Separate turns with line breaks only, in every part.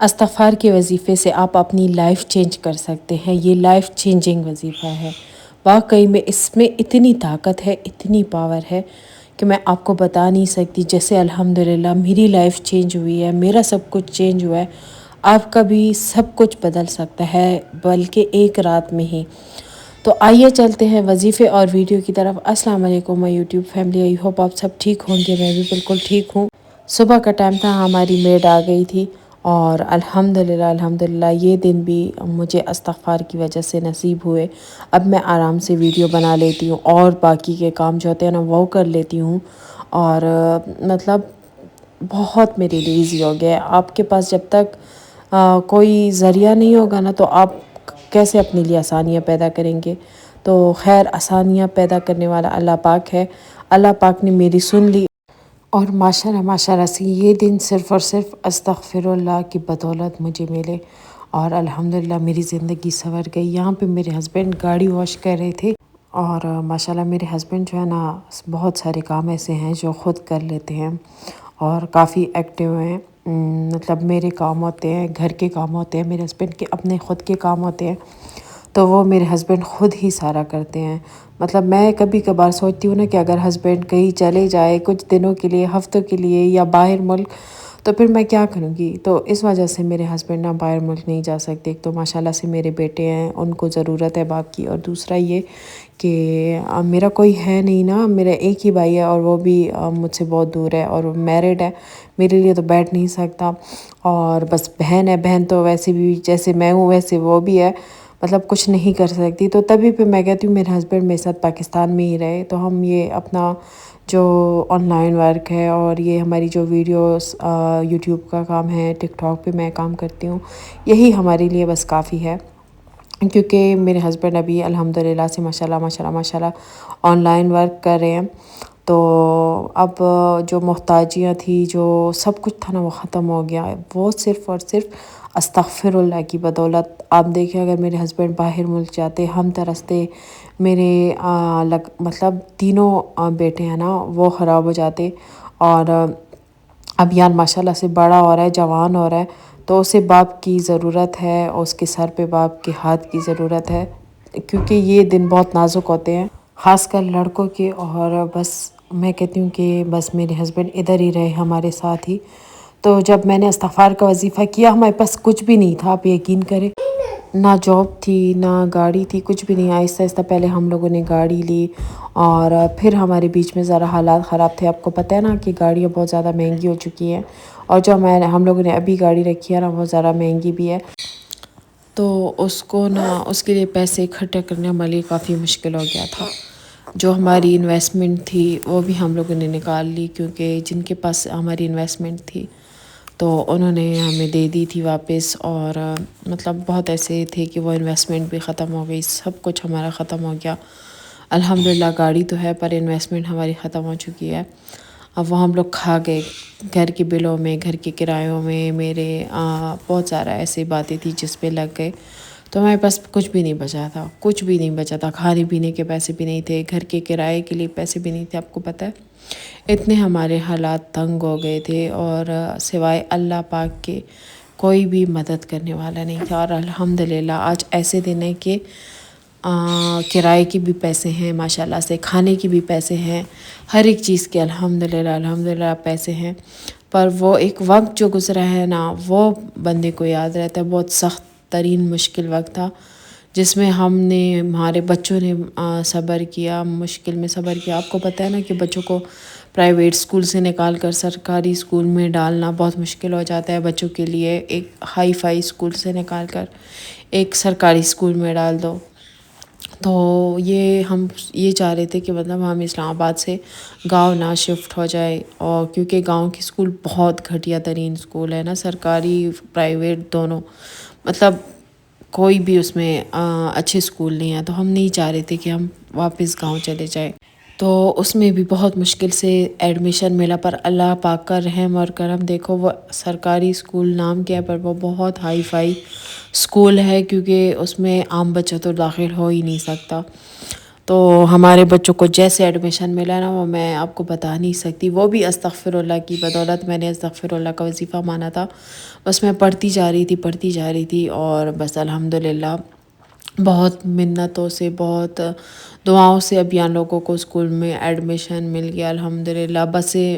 استغفار کے وظیفے سے آپ اپنی لائف چینج کر سکتے ہیں۔ یہ لائف چینجنگ وظیفہ ہے۔ واقعی میں اس میں اتنی طاقت ہے، اتنی پاور ہے کہ میں آپ کو بتا نہیں سکتی۔ جیسے الحمدللہ میری لائف چینج ہوئی ہے، میرا سب کچھ چینج ہوا ہے، آپ کا بھی سب کچھ بدل سکتا ہے، بلکہ ایک رات میں ہی۔ تو آئیے چلتے ہیں وظیفے اور ویڈیو کی طرف۔ السلام علیکم مائی یوٹیوب فیملی، آئی ہوپ آپ سب ٹھیک ہوں گے۔ میں بھی بالکل ٹھیک ہوں۔ صبح کا ٹائم تھا، ہماری میڈ آ گئی تھی اور الحمدللہ یہ دن بھی مجھے استغفار کی وجہ سے نصیب ہوئے۔ اب میں آرام سے ویڈیو بنا لیتی ہوں اور باقی کے کام جو ہوتے ہیں نا وہ کر لیتی ہوں، اور مطلب بہت میرے لیے ایزی ہو گیا ہے۔ آپ کے پاس جب تک کوئی ذریعہ نہیں ہوگا نا تو آپ کیسے اپنے لیے آسانیاں پیدا کریں گے؟ تو خیر، آسانیاں پیدا کرنے والا اللہ پاک ہے۔ اللہ پاک نے میری سن لی، اور ماشاءاللہ سے یہ دن صرف اور صرف استغفر اللہ کی بدولت مجھے ملے، اور الحمدللہ میری زندگی سنور گئی۔ یہاں پہ میرے ہسبینڈ گاڑی واش کر رہے تھے، اور ماشاءاللہ میرے ہسبینڈ جو ہے نا بہت سارے کام ایسے ہیں جو خود کر لیتے ہیں اور کافی ایکٹیو ہیں۔ مطلب میرے کام ہوتے ہیں، گھر کے کام ہوتے ہیں، میرے ہسبینڈ کے اپنے خود کے کام ہوتے ہیں، تو وہ میرے ہسبینڈ خود ہی سارا کرتے ہیں۔ مطلب میں کبھی کبھار سوچتی ہوں نا کہ اگر ہسبینڈ کہیں چلے جائے کچھ دنوں کے لیے، ہفتوں کے لیے یا باہر ملک، تو پھر میں کیا کروں گی؟ تو اس وجہ سے میرے ہسبینڈ نا باہر ملک نہیں جا سکتے۔ ایک تو ماشاءاللہ سے میرے بیٹے ہیں، ان کو ضرورت ہے باپ کی، اور دوسرا یہ کہ میرا کوئی ہے نہیں نا، میرا ایک ہی بھائی ہے اور وہ بھی مجھ سے بہت دور ہے اور میرڈ ہے، میرے لیے تو بیٹھ نہیں سکتا۔ اور بس بہن ہے، بہن تو ویسے بھی جیسے میں ہوں ویسے وہ بھی ہے، مطلب کچھ نہیں کر سکتی۔ تو تبھی پہ میں کہتی ہوں میرے ہسبینڈ میرے ساتھ پاکستان میں ہی رہے، تو ہم یہ اپنا جو آن لائن ورک ہے اور یہ ہماری جو ویڈیوز یوٹیوب کا کام ہے، ٹک ٹاک پہ میں کام کرتی ہوں، یہی ہمارے لیے بس کافی ہے، کیونکہ میرے ہسبینڈ ابھی الحمدللہ سے ماشاءاللہ آن لائن ورک کر رہے ہیں۔ تو اب جو محتاجیاں تھی، جو سب کچھ تھا نا وہ ختم ہو گیا ہے، وہ صرف اور صرف استغفر اللہ کی بدولت۔ آپ دیکھیں اگر میرے ہسبینڈ باہر ملک جاتے، ہم ترستے، میرے مطلب تینوں بیٹے ہیں نا وہ خراب ہو جاتے، اور اب یار ماشاءاللہ سے بڑا ہو رہا ہے، جوان ہو رہا ہے، تو اسے باپ کی ضرورت ہے، اور اس کے سر پہ باپ کے ہاتھ کی ضرورت ہے، کیونکہ یہ دن بہت نازک ہوتے ہیں خاص کر لڑکوں کے۔ اور بس میں کہتی ہوں کہ بس میرے ہسبینڈ ادھر ہی رہے ہمارے ساتھ ہی۔ تو جب میں نے استغفار کا وظیفہ کیا، ہمارے پاس کچھ بھی نہیں تھا، آپ یقین کریں، نہ جاب تھی نہ گاڑی تھی، کچھ بھی نہیں۔ آہستہ آہستہ پہلے ہم لوگوں نے گاڑی لی، اور پھر ہمارے بیچ میں ذرا حالات خراب تھے۔ آپ کو پتہ ہے نا کہ گاڑیاں بہت زیادہ مہنگی ہو چکی ہیں، اور جو ہم لوگوں نے ابھی گاڑی رکھی ہے نا وہ ذرا مہنگی بھی ہے، تو اس کو نا اس کے لیے پیسے اکٹھے کرنے ہمارے لیے کافی مشکل ہو گیا تھا۔ جو ہماری انویسٹمنٹ تھی وہ بھی ہم لوگوں نے نکال لی، کیونکہ جن کے پاس ہماری انویسٹمنٹ تھی تو انہوں نے ہمیں دے دی تھی واپس، اور مطلب بہت ایسے تھے کہ وہ انویسٹمنٹ بھی ختم ہو گئی، سب کچھ ہمارا ختم ہو گیا۔ الحمدللہ گاڑی تو ہے پر انویسٹمنٹ ہماری ختم ہو چکی ہے۔ اب وہ ہم لوگ کھا گئے، گھر کے بلوں میں، گھر کے کرایوں میں، میرے بہت سارا ایسی باتیں تھی جس پہ لگ گئے، تو ہمارے پاس کچھ بھی نہیں بچا تھا، کچھ بھی نہیں بچا تھا، کھانے پینے کے پیسے بھی نہیں تھے، گھر کے کرائے کے لیے پیسے بھی نہیں تھے۔ آپ کو پتہ ہے اتنے ہمارے حالات تنگ ہو گئے تھے، اور سوائے اللہ پاک کے کوئی بھی مدد کرنے والا نہیں تھا۔ اور الحمدللہ آج ایسے دن ہیں کہ کرائے کے بھی پیسے ہیں، ماشاءاللہ سے کھانے کے بھی پیسے ہیں، ہر ایک چیز کے الحمدللہ پیسے ہیں، پر وہ ایک وقت جو گزرا ہے نا وہ بندے کو یاد رہتا ہے۔ بہت سخت ترین مشکل وقت تھا، جس میں ہمارے بچوں نے صبر کیا، مشکل میں صبر کیا۔ آپ کو پتہ ہے نا کہ بچوں کو پرائیویٹ اسکول سے نکال کر سرکاری اسکول میں ڈالنا بہت مشکل ہو جاتا ہے بچوں کے لیے۔ ایک ہائی فائی اسکول سے نکال کر ایک سرکاری اسکول میں ڈال دو، تو ہم یہ چاہ رہے تھے کہ مطلب ہم اسلام آباد سے گاؤں نہ شفٹ ہو جائے، اور کیونکہ گاؤں کی اسکول بہت گھٹیا ترین اسکول ہے نا، سرکاری پرائیویٹ دونوں، مطلب کوئی بھی اس میں اچھے اسکول نہیں ہے، تو ہم نہیں چاہ رہے تھے کہ ہم واپس گاؤں چلے جائیں۔ تو اس میں بھی بہت مشکل سے ایڈمیشن ملا، پر اللہ پاک کا رحم اور کرم، دیکھو وہ سرکاری اسکول نام کیا ہے پر وہ بہت ہائی فائی اسکول ہے، کیونکہ اس میں عام بچہ تو داخل ہو ہی نہیں سکتا۔ تو ہمارے بچوں کو جیسے ایڈمیشن ملا نا وہ میں آپ کو بتا نہیں سکتی، وہ بھی استغفر اللہ کی بدولت میں نے استغفر اللہ کا وظیفہ مانا تھا، بس میں پڑھتی جا رہی تھی اور بس الحمدللہ بہت منتوں سے بہت دعاؤں سے اب یہاں لوگوں کو اسکول میں ایڈمیشن مل گیا الحمدللہ۔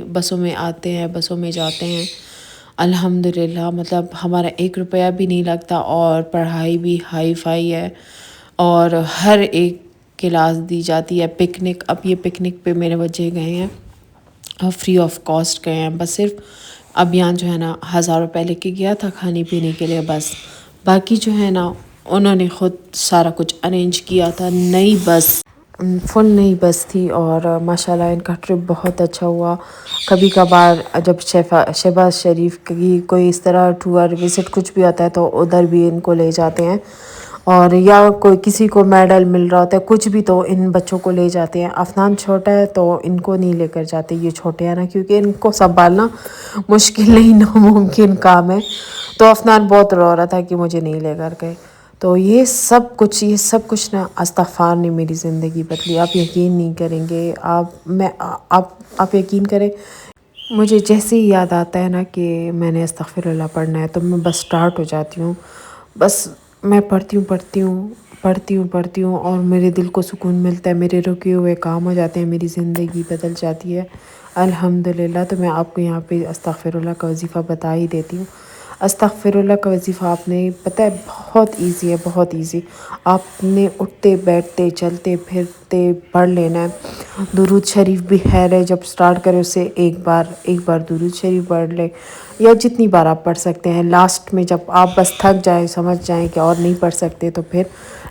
بسوں میں آتے ہیں، بسوں میں جاتے ہیں الحمدللہ، مطلب ہمارا 1 روپیہ بھی نہیں لگتا، اور پڑھائی بھی ہائی فائی ہے، اور ہر ایک کلاس دی جاتی ہے۔ پکنک، اب یہ پکنک پہ میرے بچے گئے ہیں، فری آف کاسٹ گئے ہیں، بس صرف اب یہاں جو ہے نا 1000 روپے لے کے گیا تھا کھانے پینے کے لیے بس، باقی جو ہے نا انہوں نے خود سارا کچھ ارینج کیا تھا۔ نئی بس، فل نئی بس تھی، اور ماشاءاللہ ان کا ٹرپ بہت اچھا ہوا۔ کبھی کبھار جب شہباز شریف کی کوئی اس طرح ٹور وزٹ کچھ بھی آتا ہے تو ادھر بھی ان کو لے جاتے ہیں، اور یا کوئی کسی کو میڈل مل رہا ہوتا ہے کچھ بھی تو ان بچوں کو لے جاتے ہیں۔ افنان چھوٹا ہے تو ان کو نہیں لے کر جاتے، یہ چھوٹے ہیں نا، کیونکہ ان کو سنبھالنا مشکل نہیں ناممکن کام ہے، تو افنان بہت رو رہا تھا کہ مجھے نہیں لے کر گئے۔ تو یہ سب کچھ نا استغفار نے میری زندگی بدلی، آپ یقین نہیں کریں گے، آپ یقین کریں، مجھے جیسے ہی یاد آتا ہے نا کہ میں نے استغفر اللہ پڑھنا ہے تو میں بس سٹارٹ ہو جاتی ہوں، بس میں پڑھتی ہوں اور میرے دل کو سکون ملتا ہے، میرے رکے ہوئے کام ہو جاتے ہیں، میری زندگی بدل جاتی ہے الحمدللہ۔ تو میں آپ کو یہاں پہ استغفر اللہ کا وظیفہ بتا ہی دیتی ہوں۔ استغفر اللہ کا وظیفہ آپ نے پتہ ہے بہت ایزی ہے، بہت ایزی، آپ نے اٹھتے بیٹھتے چلتے پھرتے پڑھ لینا ہے۔ درود شریف بھی ہے جب سٹارٹ کرے اس سے ایک بار درود شریف پڑھ لے، یا جتنی بار آپ پڑھ سکتے ہیں۔ لاسٹ میں جب آپ بس تھک جائیں، سمجھ جائیں کہ اور نہیں پڑھ سکتے تو پھر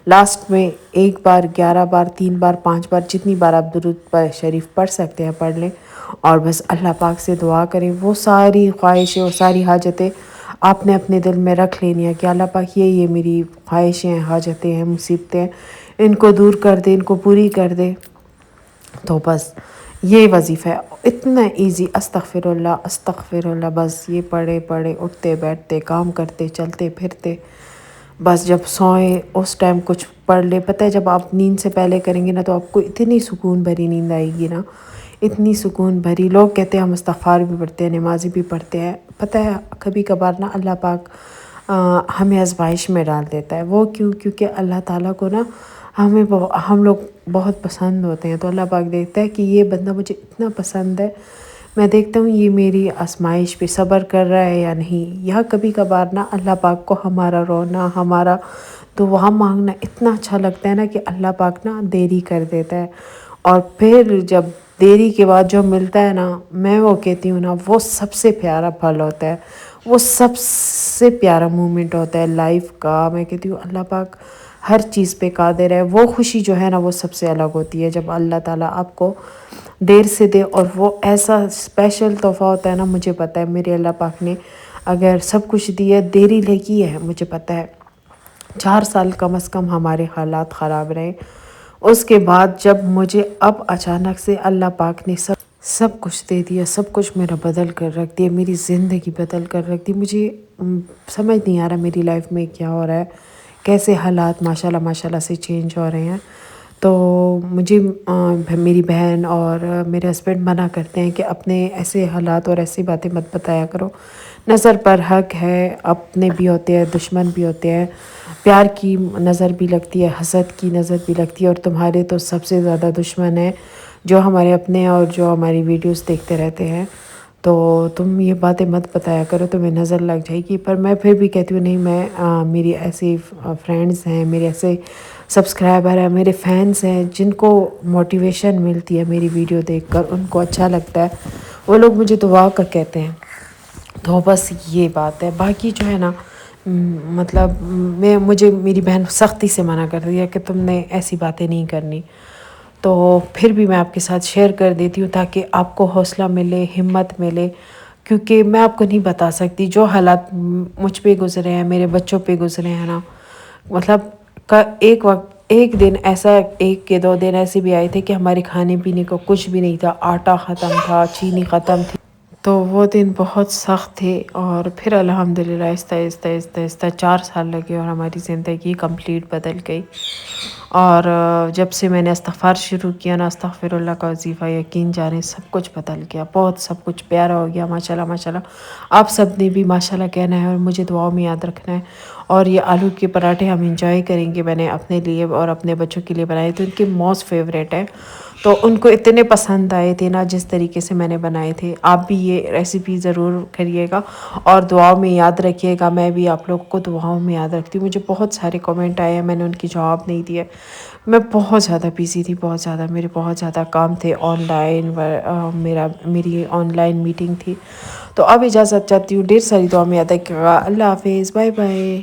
لاسٹ میں 1 بار، 11 بار، 3 بار، 5 بار، جتنی بار آپ درود شریف پڑھ سکتے ہیں پڑھ لیں، اور بس اللہ پاک سے دعا کریں، وہ ساری خواہشیں اور ساری حاجتیں آپ نے اپنے دل میں رکھ لینی ہے کہ اللہ پاک یہ میری خواہشیں، حاجتیں ہیں، مصیبتیں، ان کو دور کر دے، ان کو پوری کر دے۔ تو بس یہ وظیفہ ہے، اتنا ایزی، استغفر اللہ، بس یہ پڑھے اٹھتے بیٹھتے کام کرتے چلتے پھرتے، بس جب سوئیں اس ٹائم کچھ پڑھ لے۔ پتہ ہے جب آپ نیند سے پہلے کریں گے نا تو آپ کو اتنی سکون بھری نیند آئے گی نا، اتنی سکون بھری۔ لوگ کہتے ہیں ہم استغفار بھی پڑھتے ہیں، نمازی بھی پڑھتے ہیں، پتہ ہے کبھی کبھار نا اللہ پاک ہمیں آزمائش میں ڈال دیتا ہے، وہ کیونکہ اللہ تعالیٰ کو نا ہم لوگ بہت پسند ہوتے ہیں، تو اللہ پاک دیکھتا ہے کہ یہ بندہ مجھے اتنا پسند ہے، میں دیکھتا ہوں یہ میری آزمائش پہ صبر کر رہا ہے یا نہیں۔ یا کبھی کبھار نا اللہ پاک کو ہمارا رونا، ہمارا دعا مانگنا اتنا اچھا لگتا ہے نا کہ اللہ پاک نا دیری کر دیتا ہے، اور پھر جب دیری کے بعد جو ملتا ہے نا، میں وہ کہتی ہوں نا وہ سب سے پیارا پھل ہوتا ہے، وہ سب سے پیارا مومنٹ ہوتا ہے لائف کا۔ میں کہتی ہوں اللہ پاک ہر چیز پہ قادر ہے، وہ خوشی جو ہے نا وہ سب سے الگ ہوتی ہے جب اللہ تعالیٰ آپ کو دیر سے دے، اور وہ ایسا اسپیشل تحفہ ہوتا ہے نا۔ مجھے پتہ ہے میرے اللہ پاک نے اگر سب کچھ دیا، دیری لگی ہے، مجھے پتہ ہے 4 سال کم از کم ہمارے حالات خراب رہے، اس کے بعد جب مجھے اب اچانک سے اللہ پاک نے سب کچھ دے دیا، سب کچھ میرا بدل کر رکھ دیا، میری زندگی بدل کر رکھ دی، مجھے سمجھ نہیں آ رہا میری لائف میں کیا ہو رہا ہے، کیسے حالات ماشاءاللہ سے چینج ہو رہے ہیں۔ تو مجھے میری بہن اور میرے ہسبینڈ منع کرتے ہیں کہ اپنے ایسے حالات اور ایسی باتیں مت بتایا کرو، نظر پر حق ہے، اپنے بھی ہوتے ہیں دشمن بھی ہوتے ہیں، پیار کی نظر بھی لگتی ہے، حسد کی نظر بھی لگتی ہے، اور تمہارے تو سب سے زیادہ دشمن ہیں جو ہمارے اپنے ہیں اور جو ہماری ویڈیوز دیکھتے رہتے ہیں، تو تم یہ باتیں مت بتایا کرو، تمہیں نظر لگ جائے گی۔ پر میں پھر بھی کہتی ہوں نہیں، میں میری ایسی فرینڈز ہیں، میرے ایسے سبسکرائبر ہیں، میرے فینس ہیں جن کو موٹیویشن ملتی ہے میری ویڈیو دیکھ کر، ان کو اچھا لگتا ہے، وہ لوگ مجھے دعا کا کہتے ہیں، تو بس یہ بات ہے۔ باقی جو ہے نا مطلب مجھے میری بہن سختی سے منع کر رہی ہے کہ تم نے ایسی باتیں نہیں کرنی، تو پھر بھی میں آپ کے ساتھ شیئر کر دیتی ہوں تاکہ آپ کو حوصلہ ملے، ہمت ملے، کیونکہ میں آپ کو نہیں بتا سکتی جو حالات مجھ پہ گزرے ہیں، میرے بچوں پہ گزرے ہیں نا، مطلب ایک دن ایسا، 1 کے 2 دن ایسے بھی آئے تھے کہ ہمارے کھانے پینے کو کچھ بھی نہیں تھا، آٹا ختم تھا، چینی ختم تھی، تو وہ دن بہت سخت تھے، اور پھر الحمدللہ آہستہ آہستہ آہستہ آہستہ 4 سال لگے اور ہماری زندگی کمپلیٹ بدل گئی۔ اور جب سے میں نے استغفار شروع کیا نا، استغفر اللہ کا وظیفہ، یقین جانے سب کچھ بدل گیا، بہت سب کچھ پیارا ہو گیا، ماشاءاللہ ماشاءاللہ۔ آپ سب نے بھی ماشاءاللہ کہنا ہے اور مجھے دعاؤں میں یاد رکھنا ہے۔ اور یہ آلو کے پراٹھے ہم انجوائے کریں گے، میں نے اپنے لیے اور اپنے بچوں کے لیے بنائے تھے، ان کے موسٹ فیوریٹ ہے، تو ان کو اتنے پسند آئے تھے نا جس طریقے سے میں نے بنائے تھے۔ آپ بھی یہ ریسیپی ضرور کریے گا اور دعاؤں میں یاد رکھیے گا۔ میں بھی آپ لوگوں کو دعاؤں میں یاد رکھتی ہوں۔ مجھے بہت سارے کمنٹ آئے ہیں، میں نے ان کی جواب نہیں دیے، میں بہت زیادہ بزی تھی، بہت زیادہ، میرے بہت زیادہ کام تھے آن لائن، میری آن لائن میٹنگ تھی۔ تو اب اجازت چاہتی ہوں، ڈھیر ساری دعا میں یاد رکھیے گا۔ اللہ حافظ، بائے بائے۔